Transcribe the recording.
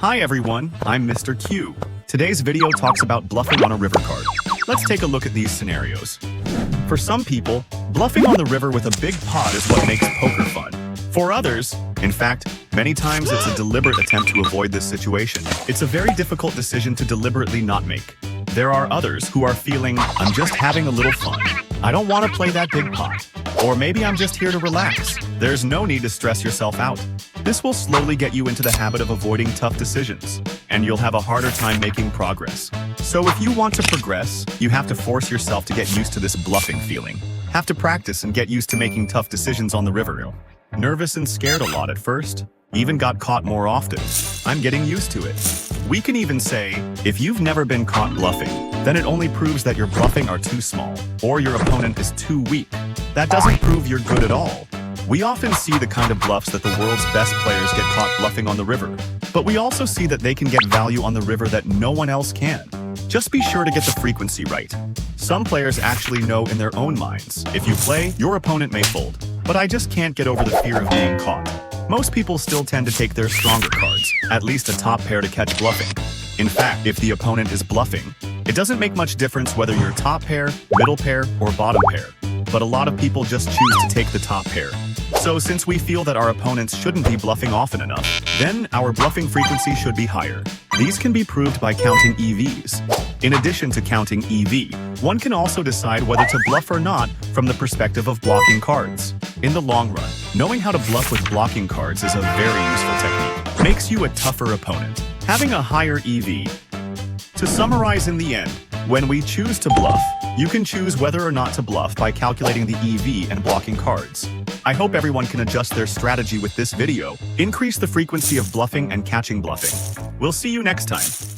Hi everyone, I'm Mr. Q. Today's video talks about bluffing on a river card. Let's take a look at these scenarios. For some people, bluffing on the river with a big pot is what makes poker fun. For others, in fact, many times it's a deliberate attempt to avoid this situation. It's a very difficult decision to deliberately not make. There are others who are feeling, I'm just having a little fun. I don't want to play that big pot. Or maybe I'm just here to relax. There's no need to stress yourself out. This will slowly get you into the habit of avoiding tough decisions, and you'll have a harder time making progress. So if you want to progress, you have to force yourself to get used to this bluffing feeling. Have to practice and get used to making tough decisions on the river. Nervous and scared a lot at first, even got caught more often. I'm getting used to it. We can even say, if you've never been caught bluffing, then it only proves that your bluffing are too small, or your opponent is too weak. That doesn't prove you're good at all. We often see the kind of bluffs that the world's best players get caught bluffing on the river, but we also see that they can get value on the river that no one else can. Just be sure to get the frequency right. Some players actually know in their own minds, if you play, your opponent may fold. But I just can't get over the fear of being caught. Most people still tend to take their stronger cards, at least a top pair to catch bluffing. In fact, if the opponent is bluffing, it doesn't make much difference whether you're top pair, middle pair, or bottom pair. But a lot of people just choose to take the top pair. So since we feel that our opponents shouldn't be bluffing often enough, then our bluffing frequency should be higher. These can be proved by counting EVs. In addition to counting EV, one can also decide whether to bluff or not from the perspective of blocking cards. In the long run, knowing how to bluff with blocking cards is a very useful technique. Makes you a tougher opponent. Having a higher EV. To summarize in the end, when we choose to bluff, you can choose whether or not to bluff by calculating the EV and blocking cards. I hope everyone can adjust their strategy with this video, increase the frequency of bluffing and catching bluffing. We'll see you next time.